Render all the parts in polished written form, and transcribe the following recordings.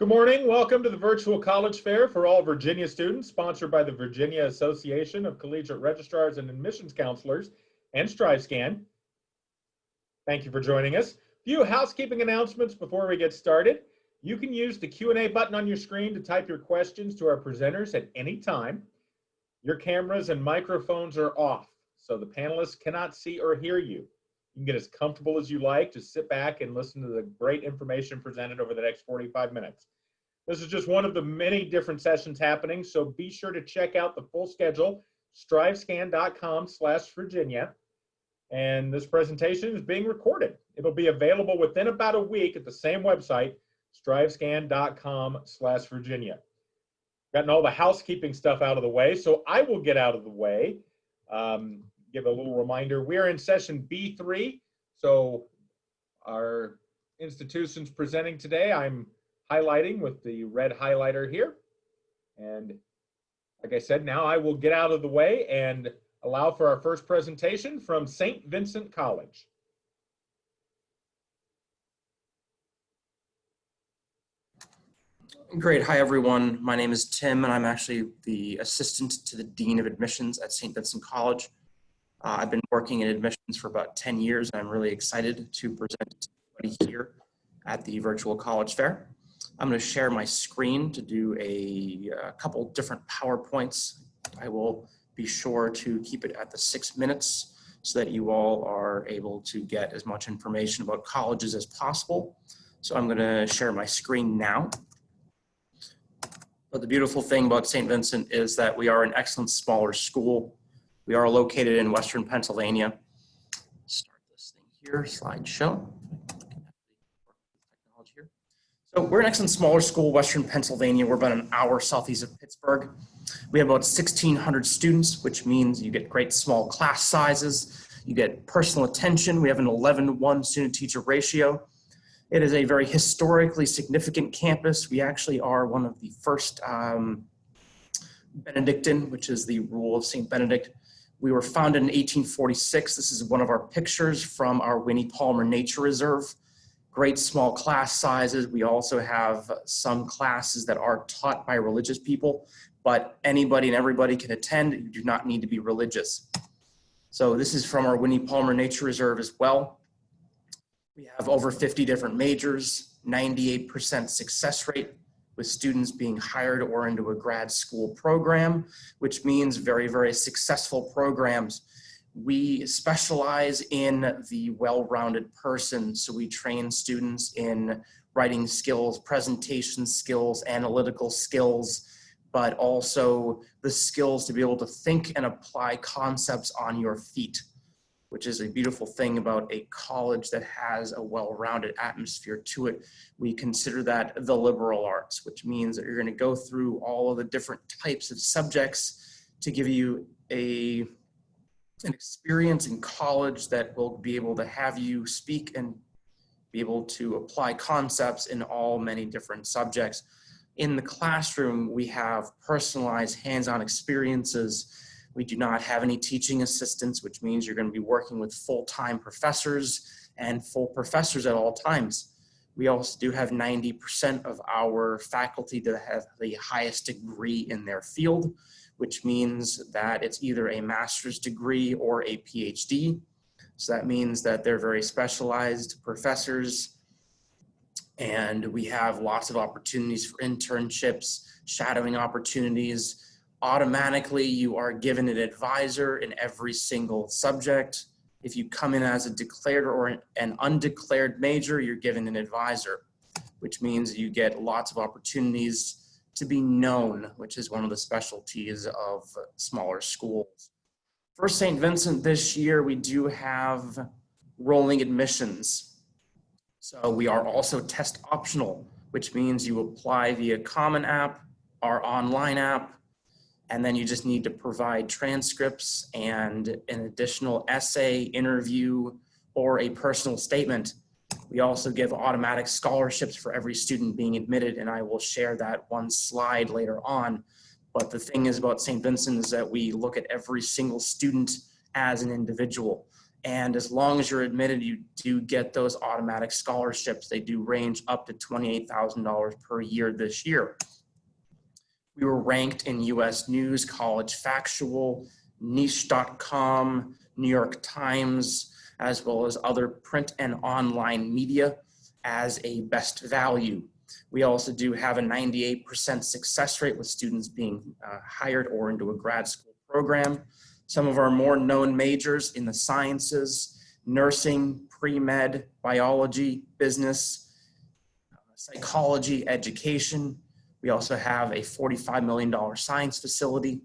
Good morning. Welcome to the Virtual College Fair for all Virginia students, sponsored by the Virginia Association of Collegiate Registrars and Admissions Counselors and StriveScan. Thank you for joining us. A few housekeeping announcements before we get started. You can use the Q&A button on your screen to type your questions to our presenters at any time. Your cameras and microphones are off, so the panelists cannot see or hear you. You can get as comfortable as you like. Just sit back and listen to the great information presented over the next 45 minutes. This is just one of the many different sessions happening, so be sure to check out the full schedule, strivescan.com/Virginia. And this presentation is being recorded. It'll be available within about a week at the same website, strivescan.com/Virginia. Gotten all the housekeeping stuff out of the way, so I will get out of the way. Give a little reminder, we're in session B3, so our institutions presenting today, I'm highlighting with the red highlighter here. And like I said, now I will get out of the way and allow for our first presentation from St. Vincent College. Great. Hi, everyone. My name is Tim, and I'm actually the assistant to the Dean of Admissions at St. Vincent College. I've been working in admissions for about 10 years, and I'm really excited to present to everybody here at the Virtual College Fair. I'm going to share my screen to do a couple different PowerPoints. I will be sure to keep it at the 6 minutes so that you all are able to get as much information about colleges as possible. So I'm going to share my screen now. But the beautiful thing about St. Vincent is that we are an excellent smaller school. We are located in Western Pennsylvania. Start this thing here, slideshow. So we're an excellent smaller school, Western Pennsylvania. We're about an hour southeast of Pittsburgh. We have about 1,600 students, which means you get great small class sizes. You get personal attention. We have an 11-to-1 student-teacher ratio. It is a very historically significant campus. We actually are one of the first Benedictine, which is the rule of St. Benedict. We were founded in 1846. This is one of our pictures from our Winnie Palmer Nature Reserve. Great small class sizes. We also have some classes that are taught by religious people, but anybody and everybody can attend. You do not need to be religious. So this is from our Winnie Palmer Nature Reserve as well. We have over 50 different majors, 98% success rate with students being hired or into a grad school program, which means very, very successful programs. We specialize in the well-rounded person, so we train students in writing skills, presentation skills, analytical skills, but also the skills to be able to think and apply concepts on your feet, which is a beautiful thing about a college that has a well-rounded atmosphere to it. We consider that the liberal arts, which means that you're going to go through all of the different types of subjects to give you an experience in college that will be able to have you speak and be able to apply concepts in all many different subjects. In the classroom, we have personalized hands-on experiences. We do not have any teaching assistants, which means you're going to be working with full-time professors and full professors at all times. We also do have 90% of our faculty that have the highest degree in their field, which means that it's either a master's degree or a PhD. So that means that they're very specialized professors, and we have lots of opportunities for internships, shadowing opportunities. Automatically, you are given an advisor in every single subject. If you come in as a declared or an undeclared major, you're given an advisor, which means you get lots of opportunities to be known, which is one of the specialties of smaller schools. For St. Vincent this year, we do have rolling admissions. So we are also test optional, which means you apply via Common App, our online app, and then you just need to provide transcripts and an additional essay, interview, or a personal statement. We also give automatic scholarships for every student being admitted, and I will share that one slide later on. But the thing is about St. Vincent is that we look at every single student as an individual. And as long as you're admitted, you do get those automatic scholarships. They do range up to $28,000 per year this year. We were ranked in US News, College Factual, Niche.com, New York Times, as well as other print and online media as a best value. We also do have a 98% success rate with students being hired or into a grad school program. Some of our more known majors in the sciences, nursing, pre-med, biology, business, psychology, education. We also have a $45 million science facility,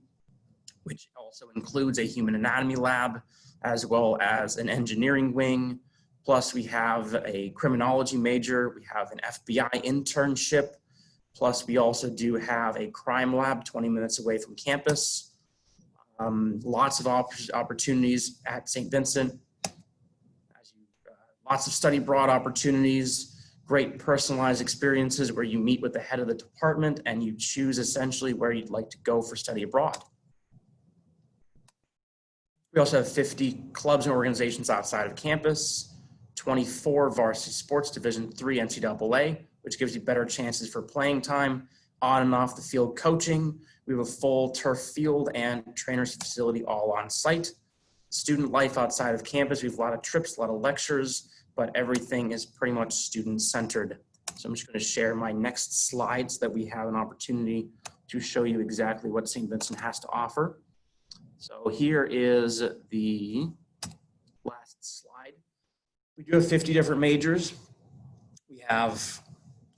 which also includes a human anatomy lab, as well as an engineering wing. Plus we have a criminology major, we have an FBI internship, plus we also do have a crime lab 20 minutes away from campus. Lots of opportunities at St. Vincent, lots of study abroad opportunities, great personalized experiences where you meet with the head of the department and you choose essentially where you'd like to go for study abroad. We also have 50 clubs and organizations outside of campus, 24 varsity sports, Division III NCAA, which gives you better chances for playing time, on and off the field coaching. We have a full turf field and trainers facility all on site. Student life outside of campus, we have a lot of trips, a lot of lectures, but everything is pretty much student-centered. So I'm just going to share my next slide so that we have an opportunity to show you exactly what St. Vincent has to offer. So here is the last slide. We do have 50 different majors. We have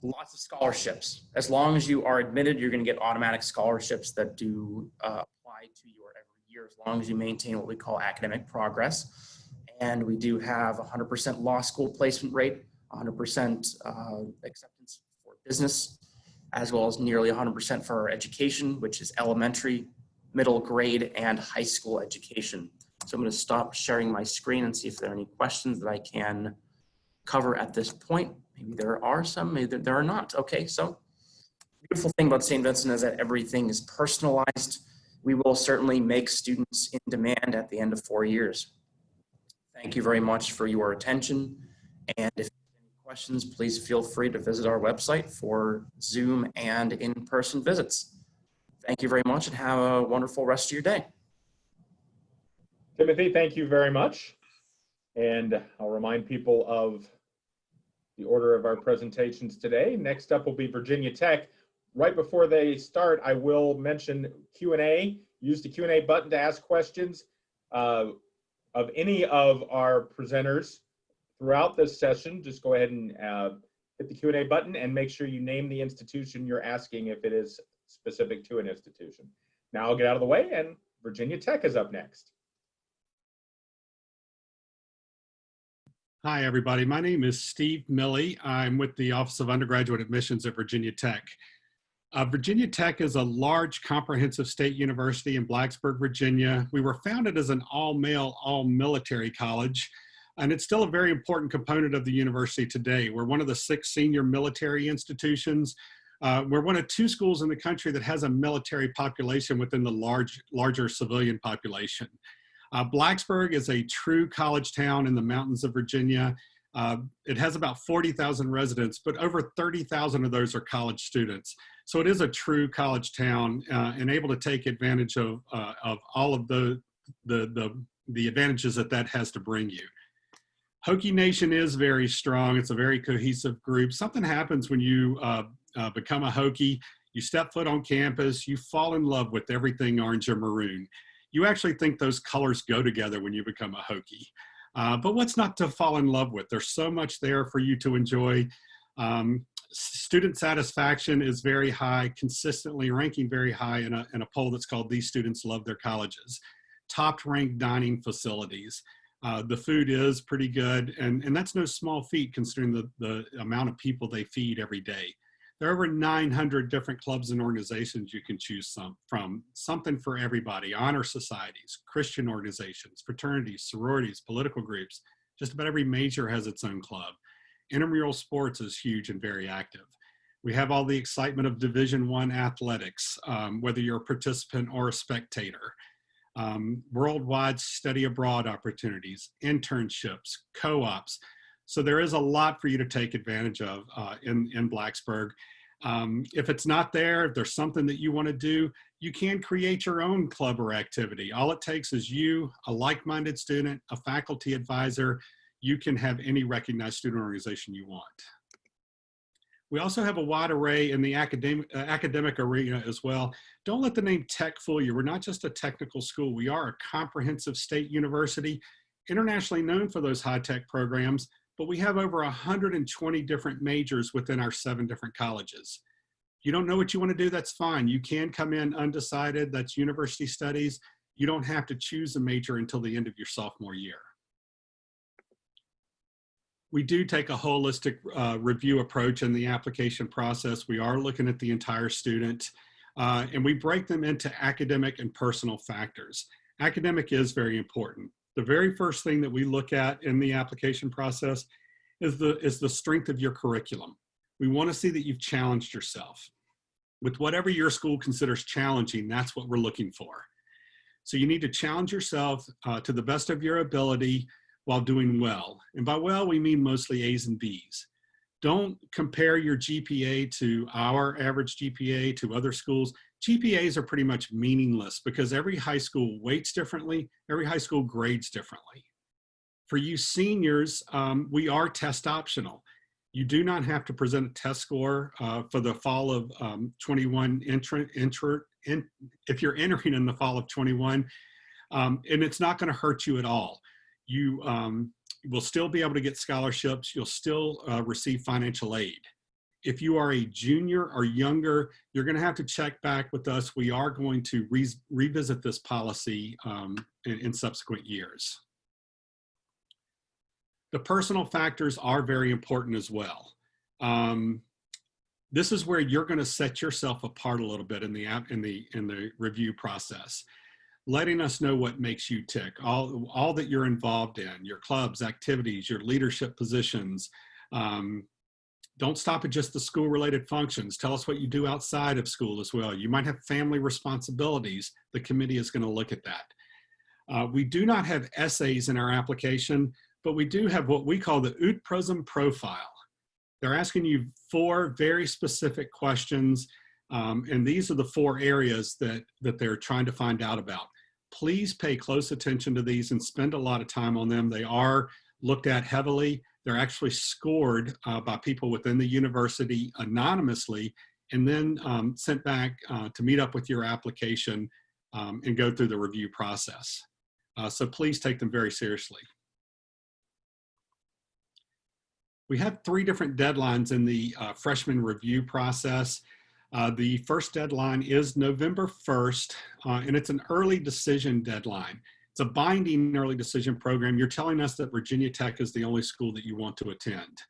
lots of scholarships. As long as you are admitted, you're going to get automatic scholarships that do apply to you every year, as long as you maintain what we call academic progress. And we do have 100% law school placement rate, 100% acceptance for business, as well as nearly 100% for our education, which is elementary, middle grade, and high school education. So I'm going to stop sharing my screen and see if there are any questions that I can cover at this point. Maybe there are some, maybe there are not. Okay, so the beautiful thing about St. Vincent is that everything is personalized. We will certainly make students in demand at the end of 4 years. Thank you very much for your attention. And if you have any questions, please feel free to visit our website for Zoom and in-person visits. Thank you very much and have a wonderful rest of your day. Timothy, thank you very much. And I'll remind people of the order of our presentations today. Next up will be Virginia Tech. Right before they start, I will mention Q&A. Use the Q&A button to ask questions of any of our presenters throughout this session. Just go ahead and hit the Q&A button and make sure you name the institution you're asking if it is specific to an institution. Now I'll get out of the way and Virginia Tech is up next. Hi, everybody. My name is Steve Milley. I'm with the Office of Undergraduate Admissions at Virginia Tech. Virginia Tech is a large comprehensive state university in Blacksburg, Virginia. We were founded as an all-male, all-military college, and it's still a very important component of the university today. We're one of the 6 senior military institutions. We're one of 2 schools in the country that has a military population within the larger civilian population. Blacksburg is a true college town in the mountains of Virginia. It has about 40,000 residents, but over 30,000 of those are college students. So it is a true college town and able to take advantage of all of the advantages that has to bring you. Hokie Nation is very strong. It's a very cohesive group. Something happens when you become a Hokie. You step foot on campus, you fall in love with everything orange or maroon. You actually think those colors go together when you become a Hokie. But what's not to fall in love with? There's so much there for you to enjoy. Student satisfaction is very high, consistently ranking very high in a poll that's called These Students Love Their Colleges. Top ranked dining facilities. The food is pretty good, and that's no small feat considering the amount of people they feed every day. There are over 900 different clubs and organizations you can choose from, something for everybody. Honor societies, Christian organizations, fraternities, sororities, political groups. Just about every major has its own club. Intramural sports is huge and very active. We have all the excitement of Division I athletics, whether you're a participant or a spectator. worldwide study abroad opportunities, internships, co-ops. So there is a lot for you to take advantage of in Blacksburg. If it's not there, if there's something that you want to do, you can create your own club or activity. All it takes is you, a like-minded student, a faculty advisor. You can have any recognized student organization you want. We also have a wide array in the academic arena as well. Don't let the name Tech fool you. We're not just a technical school. We are a comprehensive state university, internationally known for those high-tech programs, but we have over 120 different majors within our 7 different colleges. You don't know what you want to do, that's fine. You can come in undecided, that's university studies. You don't have to choose a major until the end of your sophomore year. We do take a holistic review approach in the application process. We are looking at the entire student, and we break them into academic and personal factors. Academic is very important. The very first thing that we look at in the application process is the strength of your curriculum. We want to see that you've challenged yourself. With whatever your school considers challenging, that's what we're looking for. So you need to challenge yourself to the best of your ability while doing well. And by well, we mean mostly A's and B's. Don't compare your GPA to our average GPA to other schools. GPAs are pretty much meaningless because every high school weights differently, every high school grades differently. For you seniors, we are test optional. You do not have to present a test score for the fall of 21 if you're entering in the fall of 21, and it's not going to hurt you at all. You will still be able to get scholarships. You'll still receive financial aid. If you are a junior or younger, you're going to have to check back with us. We are going to revisit this policy in subsequent years. The personal factors are very important as well. This is where you're going to set yourself apart a little bit in the review process. Letting us know what makes you tick, all that you're involved in, your clubs, activities, your leadership positions. Don't stop at just the school-related functions. Tell us what you do outside of school as well. You might have family responsibilities. The committee is going to look at that. We do not have essays in our application, but we do have what we call the Ut Prosum profile. They're asking you 4 very specific questions, and these are the 4 areas that they're trying to find out about. Please pay close attention to these and spend a lot of time on them. They are looked at heavily. They're actually scored by people within the university anonymously and then sent back to meet up with your application and go through the review process. So please take them very seriously. We have 3 different deadlines in the freshman review process. The first deadline is November 1st, and it's an early decision deadline. It's a binding early decision program. You're telling us that Virginia Tech is the only school that you want to attend.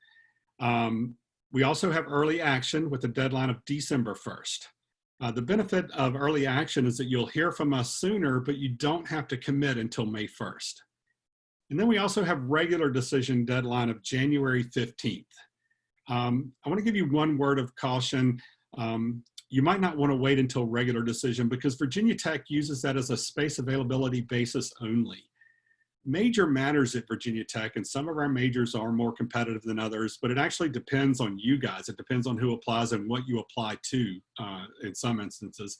We also have early action with a deadline of December 1st. The benefit of early action is that you'll hear from us sooner, but you don't have to commit until May 1st. And then we also have regular decision deadline of January 15th. I want to give you one word of caution. You might not want to wait until regular decision because Virginia Tech uses that as a space availability basis only. Major matters at Virginia Tech, and some of our majors are more competitive than others, but it actually depends on you guys. It depends on who applies and what you apply to in some instances.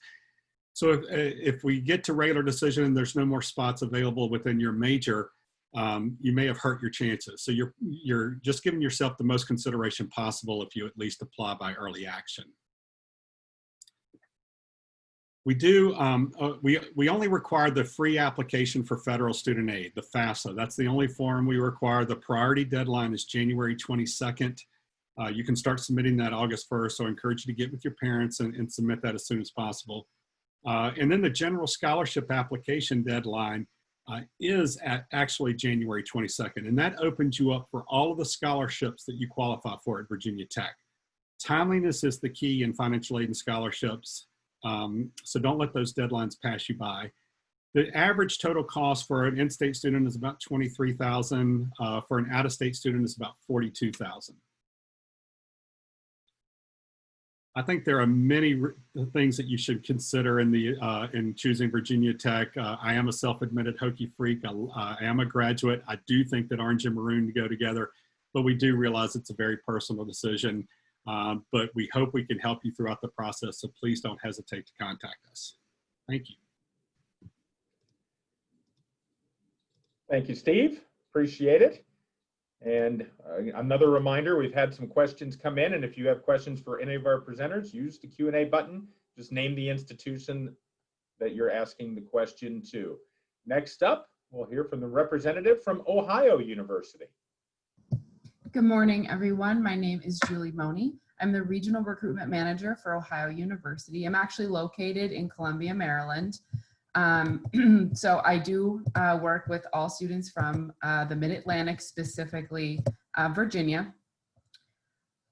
So if we get to regular decision and there's no more spots available within your major, you may have hurt your chances. So you're just giving yourself the most consideration possible if you at least apply by early action. We do, we only require the free application for federal student aid, the FAFSA. That's the only form we require. The priority deadline is January 22nd. You can start submitting that August 1st, so I encourage you to get with your parents and submit that as soon as possible. And then the general scholarship application deadline is actually January 22nd, and that opens you up for all of the scholarships that you qualify for at Virginia Tech. Timeliness is the key in financial aid and scholarships. So don't let those deadlines pass you by. The average total cost for an in-state student is about $23,000. For an out-of-state student is about $42,000. I think there are many things that you should consider in choosing Virginia Tech. I am a self-admitted Hokie freak. I am a graduate. I do think that orange and maroon go together, but we do realize it's a very personal decision. But we hope we can help you throughout the process, so please don't hesitate to contact us. Thank you. Thank you, Steve. Appreciate it. And another reminder, we've had some questions come in, and if you have questions for any of our presenters, use the Q&A button. Just name the institution that you're asking the question to. Next up, we'll hear from the representative from Ohio University. Good morning, everyone. My name is Julie Money. I'm the Regional Recruitment Manager for Ohio University. I'm actually located in Columbia, Maryland. So I do work with all students from the Mid-Atlantic, specifically Virginia.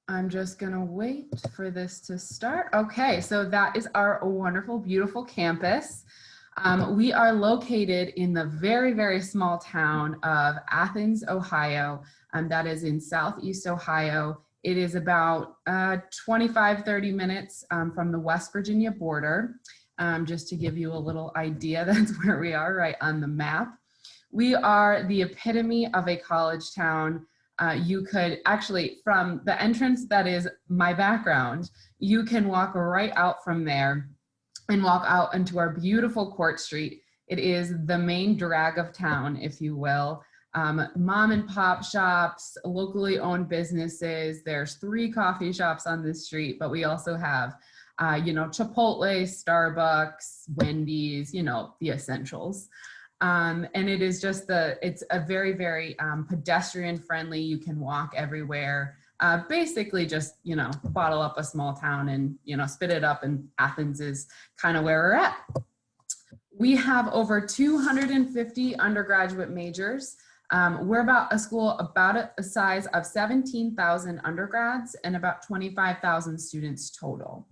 I'm just gonna wait for this to start. Okay, so that is our wonderful, beautiful campus. We are located in the very, very small town of Athens, Ohio. That is in Southeast Ohio. It is about 25-30 minutes from the West Virginia border. Just to give you a little idea, that's where we are, right on the map. We are the epitome of a college town. You could actually, from the entrance that is my background, you can walk right out from there and walk out into our beautiful Court Street. It is the main drag of town, if you will. Mom and pop shops, locally owned businesses. There's 3 coffee shops on this street, but we also have Chipotle, Starbucks, Wendy's, the essentials. And it is just it's a very, very pedestrian friendly. You can walk everywhere. Basically just, bottle up a small town and, spit it up, and Athens is kind of where we're at. We have over 250 undergraduate majors. We're about a school about a size of 17,000 undergrads and about 25,000 students total.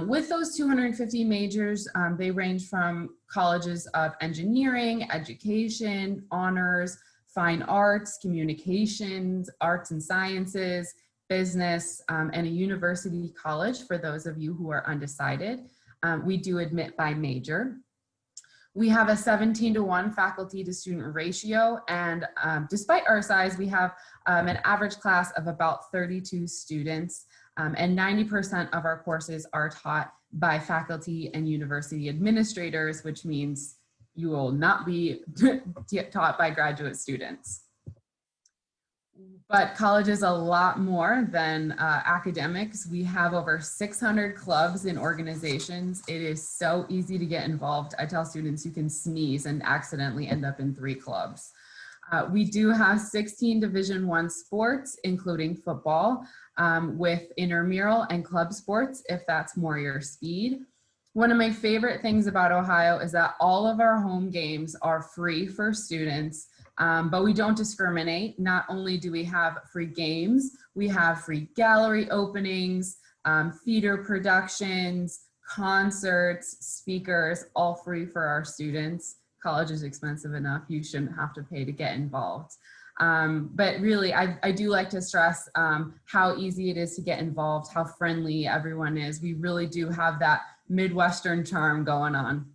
With those 250 majors, they range from colleges of engineering, education, honors, fine arts, communications, arts and sciences, business, and a university college for those of you who are undecided. We do admit by major. We have a 17-to-1 faculty to student ratio, and despite our size, we have an average class of about 32 students. And 90% of our courses are taught by faculty and university administrators, which means you will not be taught by graduate students. But college is a lot more than academics. We have over 600 clubs and organizations. It is so easy to get involved. I tell students you can sneeze and accidentally end up in 3 clubs. We do have 16 Division I sports, including football, with intramural and club sports, if that's more your speed. One of my favorite things about Ohio is that all of our home games are free for students, but we don't discriminate. Not only do we have free games, we have free gallery openings, theater productions, concerts, speakers, all free for our students. College is expensive enough. You shouldn't have to pay to get involved. But really, I do like to stress how easy it is to get involved, how friendly everyone is. We really do have that Midwestern charm going on.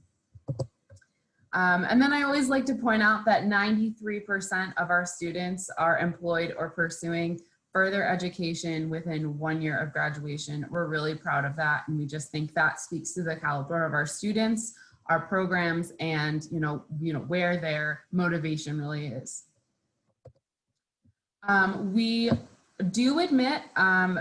And then I always like to point out that 93% of our students are employed or pursuing further education within 1 year of graduation. We're really proud of that, and we just think that speaks to the caliber of our students, our programs, and where their motivation really is. We do admit,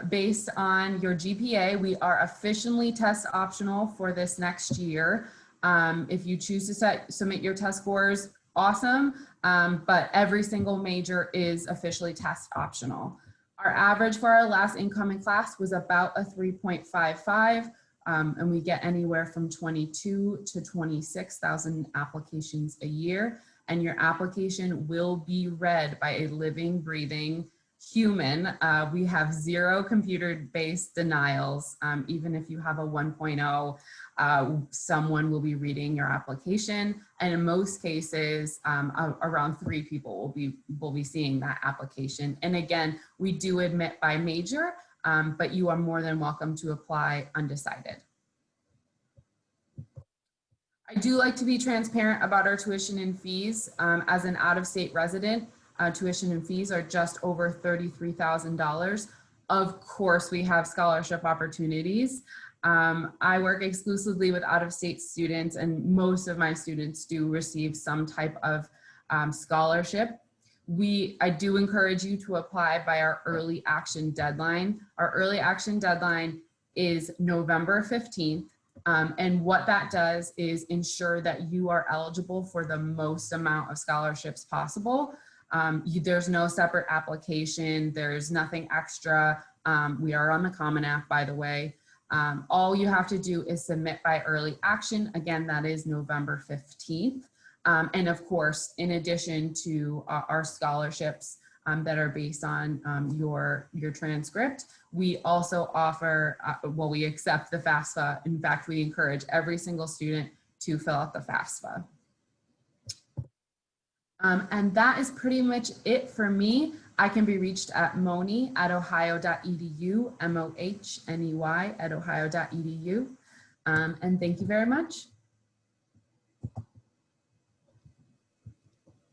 based on your GPA, we are officially test optional for this next year. If you choose to submit your test scores, awesome, but every single major is officially test optional. Our average for our last incoming class was about a 3.55. And we get anywhere from 22 to 26,000 applications a year. And your application will be read by a living, breathing human. We have 0 computer-based denials. Even if you have a 1.0, someone will be reading your application. And in most cases, around 3 people will be seeing that application. And again, we do admit by major. but you are more than welcome to apply undecided. I do like to be transparent about our tuition and fees. As an out-of-state resident, tuition and fees are just over $33,000. Of course, we have scholarship opportunities. I work exclusively with out-of-state students, and most of my students do receive some type of scholarship. I do encourage you to apply by our early action deadline. Our early action deadline is November 15th. And what that does is ensure that you are eligible for the most amount of scholarships possible. There's no separate application. There's nothing extra. We are on the Common App, by the way. All you have to do is submit by early action. Again, that is November 15th. And of course, in addition to our scholarships that are based on your transcript, we also offer, we accept the FAFSA. In fact, we encourage every single student to fill out the FAFSA. And that is pretty much it for me. I can be reached at mohney@ohio.edu, MOHNEY@ohio.edu. And thank you very much.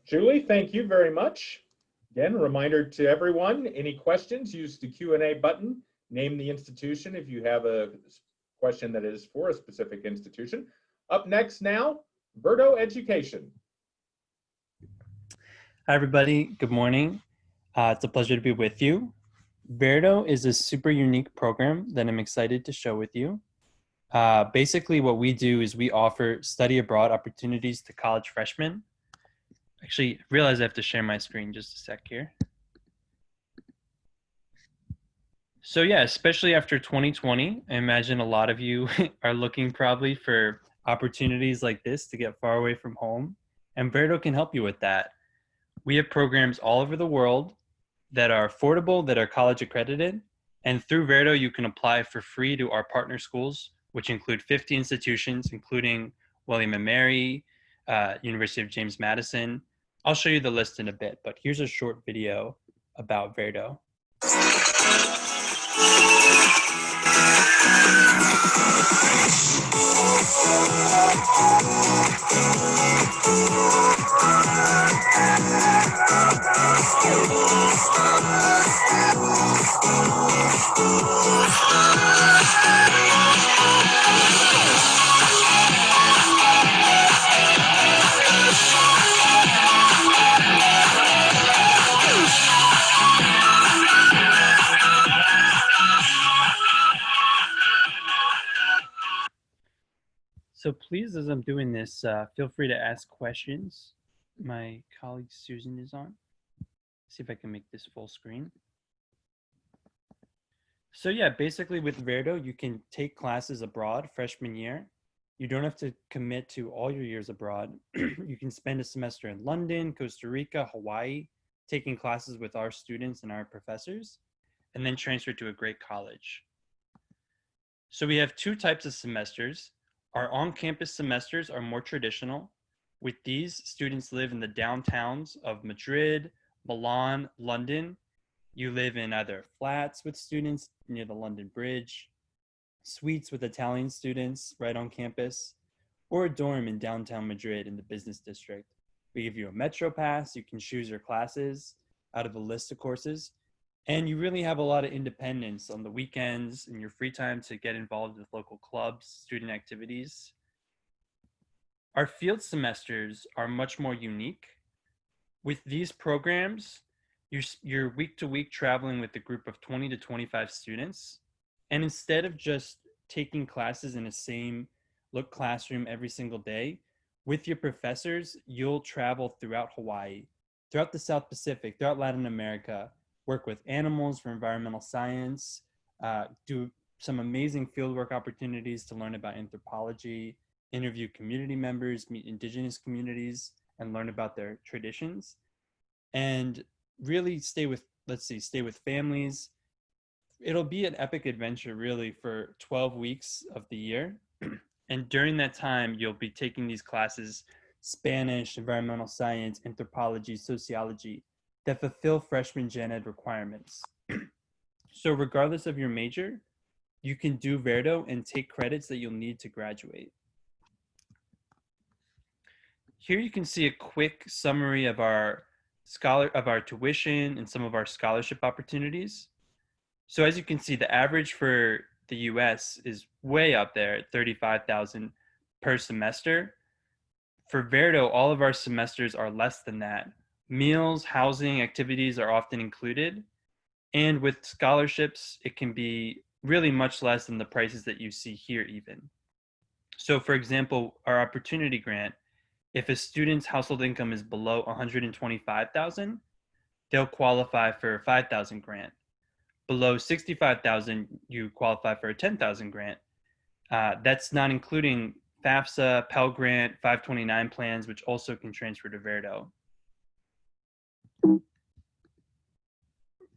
Julie, thank you very much. Again, a reminder to everyone, any questions, use the Q&A button, name the institution if you have a question that is for a specific institution. Up next now, Verto Education. Hi, everybody. Good morning. It's a pleasure to be with you. Verto is a super unique program that I'm excited to share with you. Basically, what we do is we offer study abroad opportunities to college freshmen. Actually, I realize I have to share my screen just a sec here. So yeah, especially after 2020, I imagine a lot of you are looking probably for opportunities like this to get far away from home, and Verto can help you with that. We have programs all over the world that are affordable, that are college accredited, and through Verto, you can apply for free to our partner schools, which include 50 institutions, including William & Mary, University of James Madison. I'll show you the list in a bit, but here's a short video about Verto. So please, as I'm doing this, feel free to ask questions. My colleague Susan is on. See if I can make this full screen. So yeah, basically with Verto, you can take classes abroad freshman year. You don't have to commit to all your years abroad. You can spend a semester in London, Costa Rica, Hawaii, taking classes with our students and our professors, and then transfer to a great college. So we have two types of semesters. Our on-campus semesters are more traditional. With these, students live in the downtowns of Madrid, Milan, London. You live in either flats with students near the London Bridge, suites with Italian students right on campus, or a dorm in downtown Madrid in the business district. We give you a Metro pass. You can choose your classes out of a list of courses. And you really have a lot of independence on the weekends and your free time to get involved with local clubs, student activities. Our field semesters are much more unique. With these programs, you're week to week traveling with a group of 20 to 25 students. And instead of just taking classes in the same classroom every single day, with your professors, you'll travel throughout Hawaii, throughout the South Pacific, throughout Latin America, work with animals for environmental science, do some amazing fieldwork opportunities to learn about anthropology, interview community members, meet indigenous communities, and learn about their traditions. And really stay with families. It'll be an epic adventure really for 12 weeks of the year. And during that time, you'll be taking these classes, Spanish, environmental science, anthropology, sociology, that fulfill freshman gen ed requirements. So regardless of your major, you can do Verto and take credits that you'll need to graduate. Here you can see a quick summary of our tuition and some of our scholarship opportunities. So as you can see, the average for the US is way up there at $35,000 per semester. For Verto, all of our semesters are less than that. Meals, housing, activities are often included. And with scholarships, it can be really much less than the prices that you see here even. So for example, our opportunity grant, if a student's household income is below $125,000, they'll qualify for a $5,000 grant. Below $65,000, you qualify for a $10,000 grant. That's not including FAFSA, Pell Grant, 529 plans, which also can transfer to Verto.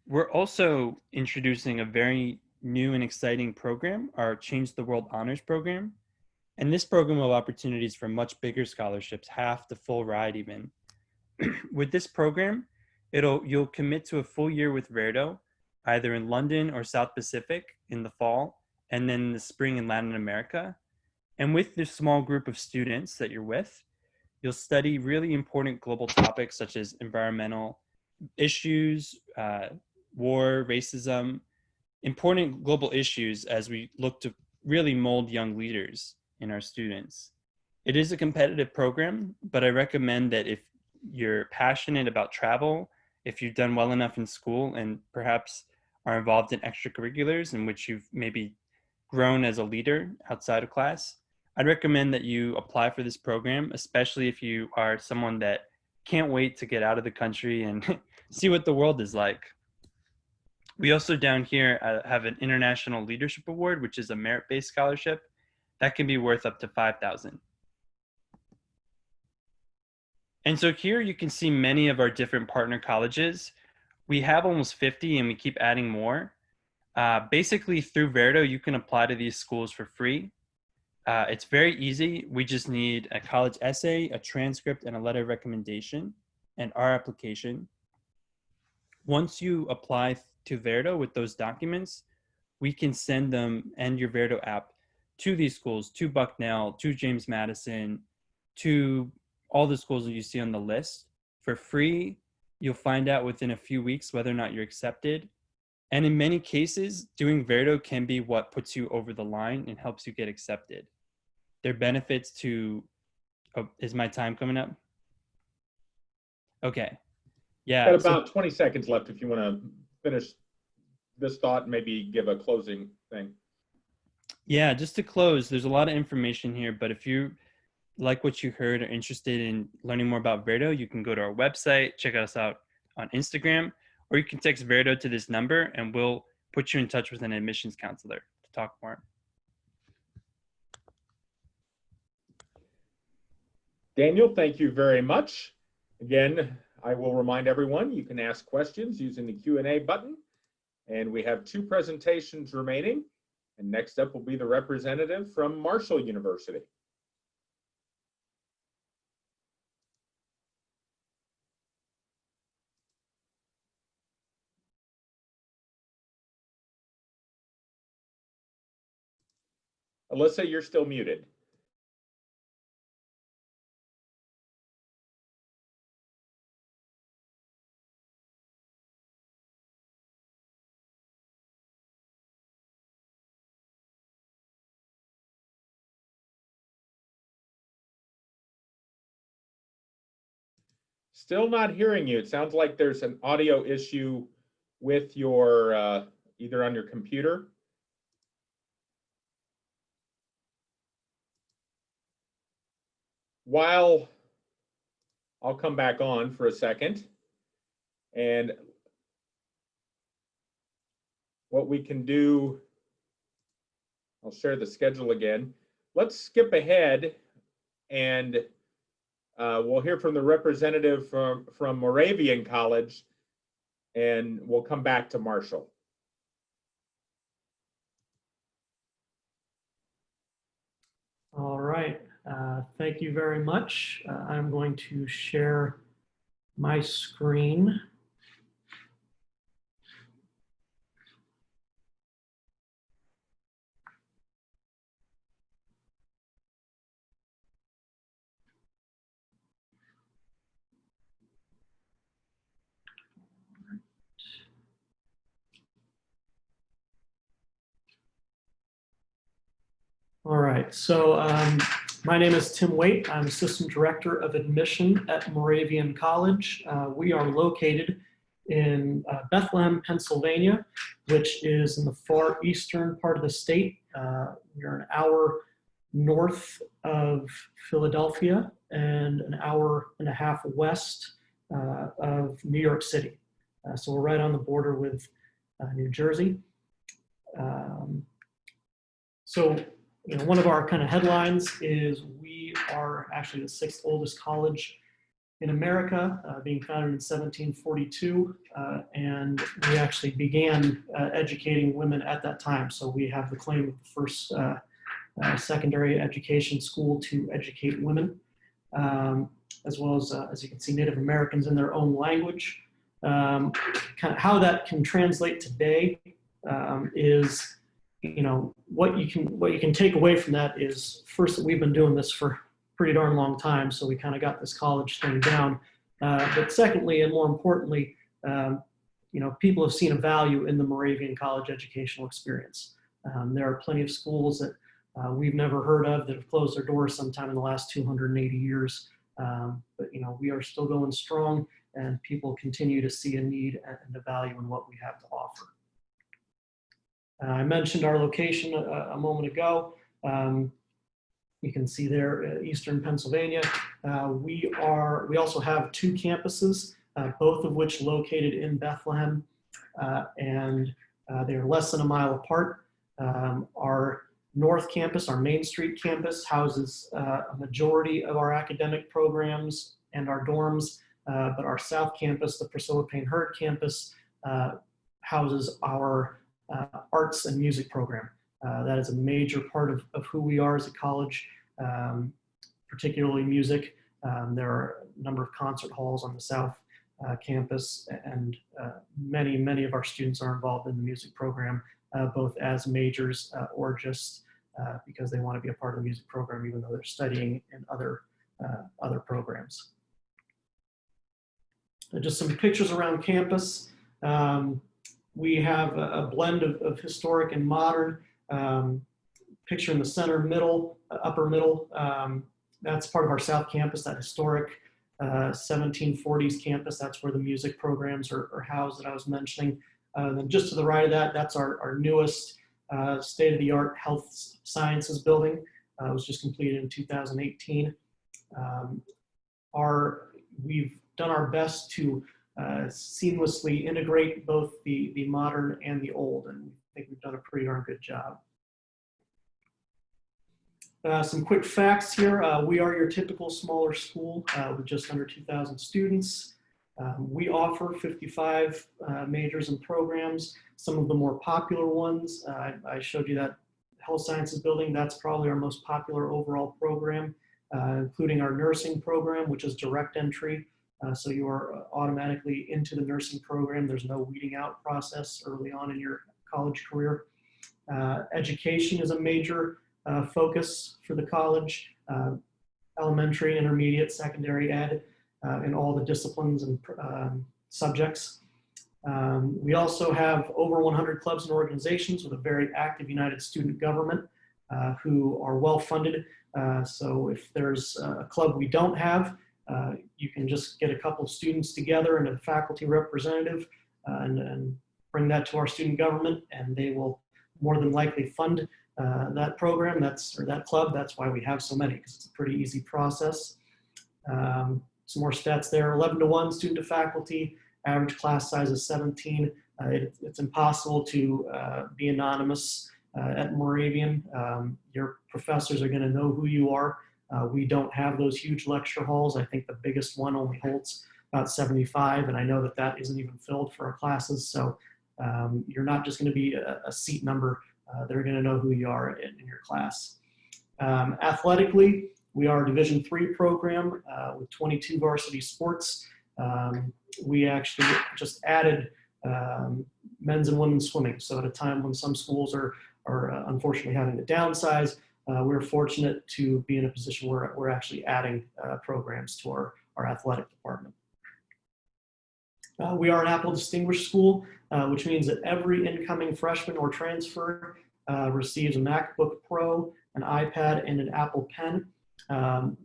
We're also introducing a very new and exciting program, our Change the World Honors Program. And this program will have opportunities for much bigger scholarships, half the full ride even. With this program, you'll commit to a full year with Verto, either in London or South Pacific in the fall, and then in the spring in Latin America. And with this small group of students that you're with, you'll study really important global topics such as environmental issues, war, racism, important global issues as we look to really mold young leaders in our students. It is a competitive program, but I recommend that if you're passionate about travel, if you've done well enough in school and perhaps are involved in extracurriculars in which you've maybe grown as a leader outside of class, I'd recommend that you apply for this program, especially if you are someone that can't wait to get out of the country and see what the world is like. We also down here have an International Leadership Award, which is a merit-based scholarship that can be worth up to $5,000. And so here you can see many of our different partner colleges. We have almost 50 and we keep adding more. Basically through Verto, you can apply to these schools for free. It's very easy. We just need a college essay, a transcript, and a letter of recommendation, and our application. Once you apply to Verto with those documents, we can send them and your Verto app to these schools, to Bucknell, to James Madison, to all the schools that you see on the list for free. You'll find out within a few weeks whether or not you're accepted. And in many cases, doing Verto can be what puts you over the line and helps you get accepted. There are benefits to, oh, is my time coming up? Okay. Yeah. Got about 20 seconds left if you want to finish this thought and maybe give a closing thing. Yeah, just to close, there's a lot of information here, but if you like what you heard or interested in learning more about Verto, you can go to our website, check us out on Instagram, or you can text Verto to this number and we'll put you in touch with an admissions counselor to talk more. Daniel, thank you very much. Again, I will remind everyone you can ask questions using the Q&A button. And we have 2 presentations remaining. And next up will be the representative from Marshall University. Alyssa, you're still muted. Still not hearing you. It sounds like there's an audio issue with your, either on your computer. While I'll come back on for a second, and what we can do, I'll share the schedule again. Let's skip ahead and we'll hear from the representative from Moravian College, and we'll come back to Marshall. All right. Thank you very much. I'm going to share my screen. right, so my name is Tim Waite. I'm Assistant Director of Admission at Moravian College. We are located in Bethlehem, Pennsylvania, which is in the far eastern part of the state. We're an hour north of Philadelphia and an hour and a half west of New York City. So we're right on the border with New Jersey. So, you know, one of our kind of headlines is we are actually the 6th oldest college in America, being founded in 1742, and we actually began educating women at that time. So we have the claim of the first secondary education school to educate women, as well as you can see, Native Americans in their own language. Kind of how that can translate today is, you know, what you can take away from that is, first, that we've been doing this for a pretty darn long time, so we kind of got this college thing down. But secondly, and more importantly, you know, people have seen a value in the Moravian College educational experience. There are plenty of schools that we've never heard of that have closed their doors sometime in the last 280 years. But, you know, we are still going strong, and people continue to see a need and a value in what we have to offer. I mentioned our location a moment ago. You can see there, Eastern Pennsylvania. We also have 2 campuses, both of which located in Bethlehem, and they are less than a mile apart. Our North Campus, our Main Street campus, houses a majority of our academic programs and our dorms, but our South Campus, the Priscilla Payne Hurd campus, houses our arts and music program. That is a major part of who we are as a college, particularly music. There are a number of concert halls on the South campus, and many of our students are involved in the music program, both as majors or just because they want to be a part of the music program, even though they're studying in other programs. Just some pictures around campus. We have a blend of historic and modern. Picture in the center middle, upper middle, that's part of our South Campus, that historic 1740s campus. That's where the music programs are housed that I was mentioning. Then just to the right of that, that's our newest state-of-the-art health sciences building. It was just completed in 2018. We've done our best to seamlessly integrate both the modern and the old, and I think we've done a pretty darn good job. Some quick facts here. We are your typical smaller school with just under 2,000 students. We offer 55 majors and programs. Some of the more popular ones, I showed you that health sciences building. That's probably our most popular overall program, including our nursing program, which is direct entry. So you are automatically into the nursing program. There's no weeding out process early on in your college career. Education is a major focus for the college, elementary, intermediate, secondary ed, in all the disciplines and subjects. We also have over 100 clubs and organizations with a very active United Student Government who are well funded. So if there's a club we don't have, you can just get a couple of students together and a faculty representative and bring that to our student government, and they will more than likely fund that program, or that club. That's why we have so many, because it's a pretty easy process. Some more stats there: 11-to-1 student to faculty, average class size is 17. It's impossible to be anonymous at Moravian. Your professors are going to know who you are. We don't have those huge lecture halls. I think the biggest one only holds about 75, and I know that isn't even filled for our classes. So you're not just going to be a seat number. They're going to know who you are in your class. Athletically, we are a Division III program with 22 varsity sports. We actually just added men's and women's swimming. So at a time when some schools are unfortunately having to downsize, we're fortunate to be in a position where we're actually adding programs to our athletic department. We are an Apple Distinguished School, which means that every incoming freshman or transfer receives a MacBook Pro an iPad, and an Apple Pen,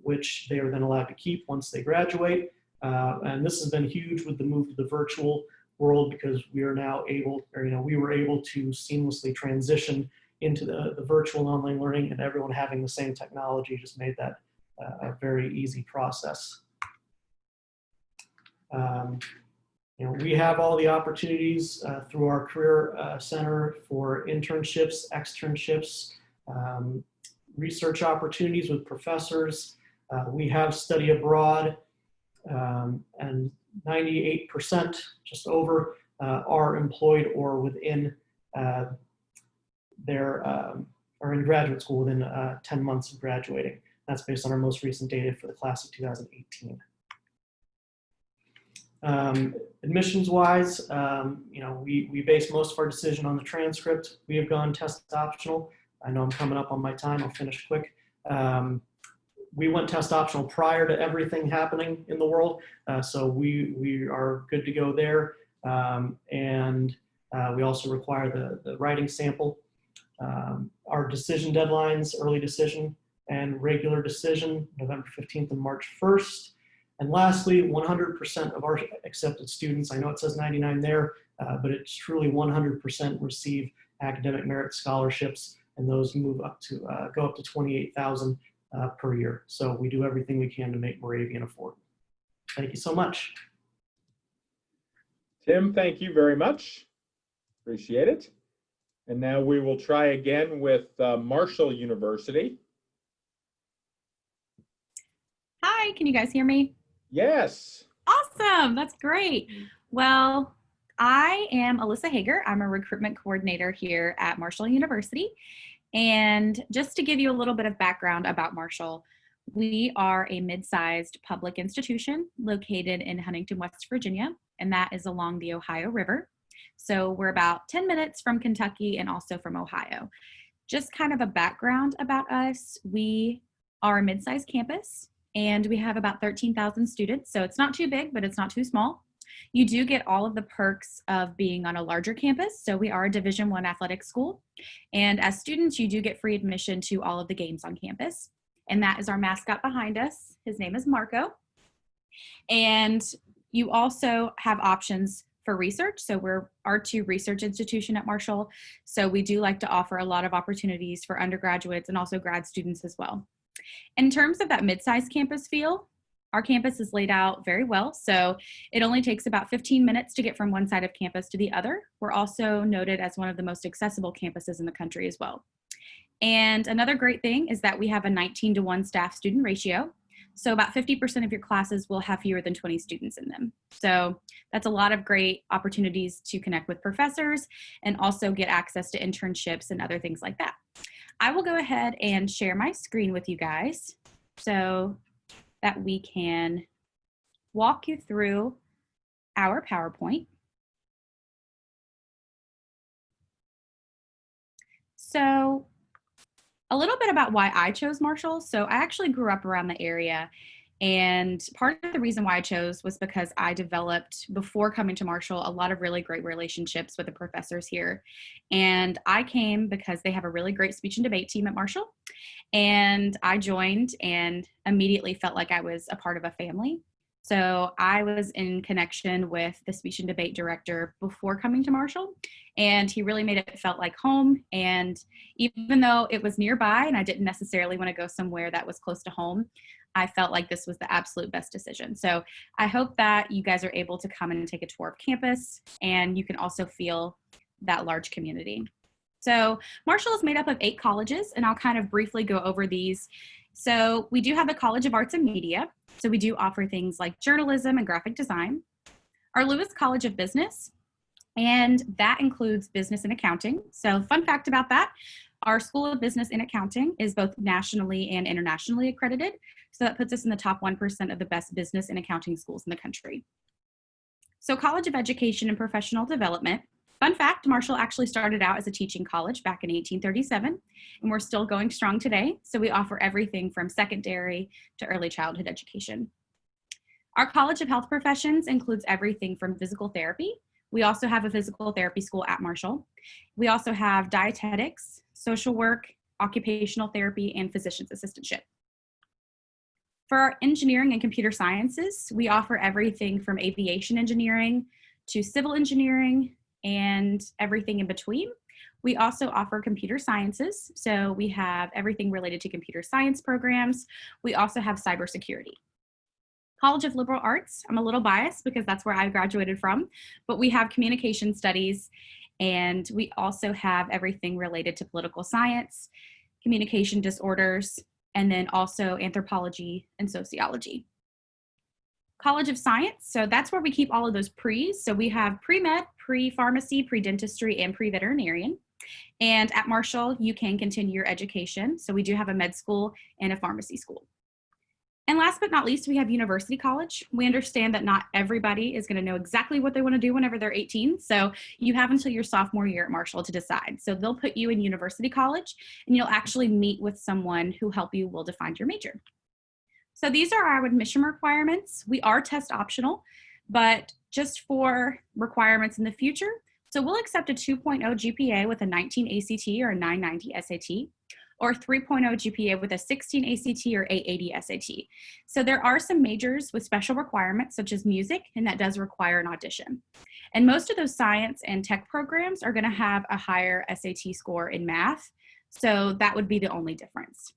which they are then allowed to keep once they graduate. And this has been huge with the move to the virtual world, because we are now able, or we were able to seamlessly transition into the virtual and online learning, and everyone having the same technology just made that a very easy process. We have all the opportunities through our Career Center for internships, externships, research opportunities with professors. We have study abroad, and 98%, just over, are employed or within or in graduate school within 10 months of graduating. That's based on our most recent data for the class of 2018. Admissions-wise, we base most of our decision on the transcript. We have gone test optional. I know I'm coming up on my time. I'll finish quick. We went test optional prior to everything happening in the world, so we are good to go there. And we also require the writing sample. Our decision deadlines, early decision and regular decision, November 15th and March 1st. And lastly, 100% of our accepted students, I know it says 99 there, but it's truly 100% receive academic merit scholarships, and those move up to, go up to 28,000 per year. So we do everything we can to make Moravian affordable. Thank you so much. Tim, thank you very much. Appreciate it. And now we will try again with Marshall University. Hi, can you guys hear me? Yes. Awesome, that's great. Well, I am Alyssa Hager. I'm a recruitment coordinator here at Marshall University. And just to give you a little bit of background about Marshall, we are a mid-sized public institution located in Huntington, West Virginia, and that is along the Ohio River. So we're about 10 minutes from Kentucky and also from Ohio. Just kind of a background about us, we are a mid-sized campus and we have about 13,000 students. So it's not too big, but it's not too small. You do get all of the perks of being on a larger campus. So we are a Division I athletic school. And as students, you do get free admission to all of the games on campus. And that is our mascot behind us. His name is Marco. And you also have options for research. So we're R2 research institution at Marshall. So we do like to offer a lot of opportunities for undergraduates and also grad students as well. In terms of that mid-sized campus feel, our campus is laid out very well. So it only takes about 15 minutes to get from one side of campus to the other. We're also noted as one of the most accessible campuses in the country as well. And another great thing is that we have a 19-to-1 staff student ratio. So about 50% of your classes will have fewer than 20 students in them. So that's a lot of great opportunities to connect with professors and also get access to internships and other things like that. I will go ahead and share my screen with you guys so that we can walk you through our PowerPoint. So a little bit about why I chose Marshall. So I actually grew up around the area, and part of the reason why I chose was because I developed, before coming to Marshall, a lot of really great relationships with the professors here. And I came because they have a really great speech and debate team at Marshall. And I joined and immediately felt like I was a part of a family. So I was in connection with the speech and debate director before coming to Marshall, and he really made it felt like home. And even though it was nearby and I didn't necessarily want to go somewhere that was close to home, I felt like this was the absolute best decision. So I hope that you guys are able to come and take a tour of campus, and you can also feel that large community. So Marshall is made up of 8 colleges, and I'll kind of briefly go over these. So we do have the College of Arts and Media. So we do offer things like journalism and graphic design. Our Lewis College of Business, and that includes business and accounting. So fun fact about that, our School of Business and Accounting is both nationally and internationally accredited. So that puts us in the top 1% of the best business and accounting schools in the country. So College of Education and Professional Development. Fun fact, Marshall actually started out as a teaching college back in 1837, and we're still going strong today. So we offer everything from secondary to early childhood education. Our College of Health Professions includes everything from physical therapy. We also have a physical therapy school at Marshall. We also have dietetics, social work, occupational therapy, and physician's assistantship. For our engineering and computer sciences, we offer everything from aviation engineering to civil engineering and everything in between. We also offer computer sciences, so we have everything related to computer science programs. We also have cybersecurity. College of Liberal Arts, I'm a little biased because that's where I graduated from, but we have communication studies, and we also have everything related to political science, communication disorders, and then also anthropology and sociology. College of Science, so that's where we keep all of those pre's. So we have pre-med, pre-pharmacy, pre-dentistry, and pre-veterinarian. And at Marshall, you can continue your education. So we do have a med school and a pharmacy school. And last but not least, we have University College. We understand that not everybody is going to know exactly what they want to do whenever they're 18. So you have until your sophomore year at Marshall to decide. So they'll put you in University College, and you'll actually meet with someone who will define your major. So these are our admission requirements. We are test optional, but just for requirements in the future. So we'll accept a 2.0 GPA with a 19 ACT or a 990 SAT, or 3.0 GPA with a 16 ACT or 880 SAT. So there are some majors with special requirements such as music, and that does require an audition. And most of those science and tech programs are gonna have a higher SAT score in math. So that would be the only difference.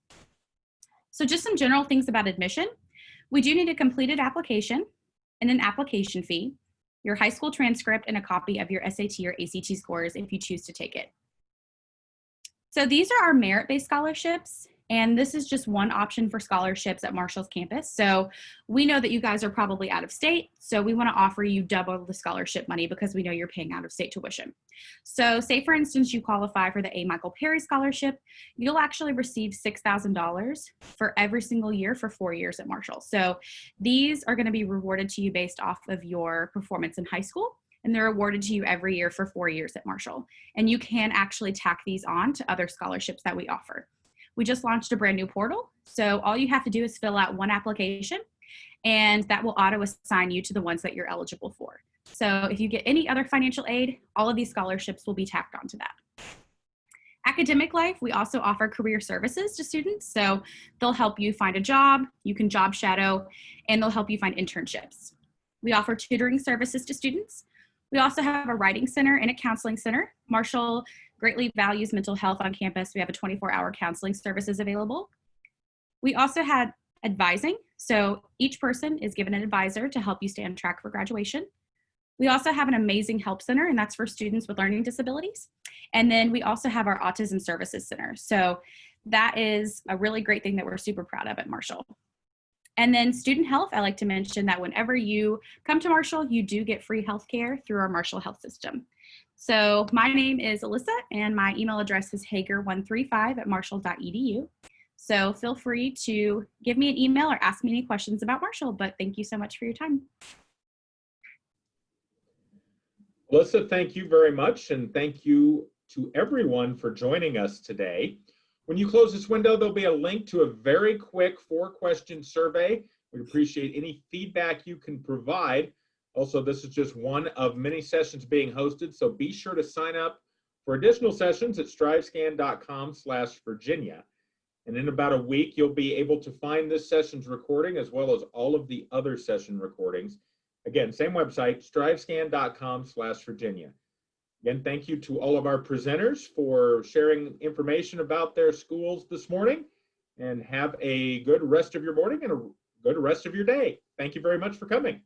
So just some general things about admission. We do need a completed application and an application fee, your high school transcript, and a copy of your SAT or ACT scores if you choose to take it. So these are our merit-based scholarships, and this is just one option for scholarships at Marshall's campus. So we know that you guys are probably out of state, so we want to offer you double the scholarship money because we know you're paying out of state tuition. So say, for instance, you qualify for the A. Michael Perry Scholarship, you'll actually receive $6,000 for every single year for 4 years at Marshall. So these are going to be rewarded to you based off of your performance in high school, and they're awarded to you every year for 4 years at Marshall. And you can actually tack these on to other scholarships that we offer. We just launched a brand new portal. So all you have to do is fill out one application, and that will auto assign you to the ones that you're eligible for. So if you get any other financial aid, all of these scholarships will be tacked onto that. Academic life, we also offer career services to students. So they'll help you find a job, you can job shadow, and they'll help you find internships. We offer tutoring services to students. We also have a writing center and a counseling center. Marshall greatly values mental health on campus. We have a 24-hour counseling services available. We also had advising. So each person is given an advisor to help you stay on track for graduation. We also have an amazing help center, and that's for students with learning disabilities. And then we also have our autism services center. So that is a really great thing that we're super proud of at Marshall. And then student health, I like to mention that whenever you come to Marshall, you do get free healthcare through our Marshall Health System. So my name is Alyssa, and my email address is hager135@marshall.edu. So feel free to give me an email or ask me any questions about Marshall, but thank you so much for your time. Alyssa, thank you very much, and thank you to everyone for joining us today. When you close this window, there'll be a link to a very quick 4-question survey. We'd appreciate any feedback you can provide. Also, this is just one of many sessions being hosted, so be sure to sign up for additional sessions at strivescan.com/Virginia. And in about a week, you'll be able to find this session's recording as well as all of the other session recordings. Again, same website, strivescan.com/Virginia. Again, thank you to all of our presenters for sharing information about their schools this morning, and have a good rest of your morning and a good rest of your day. Thank you very much for coming.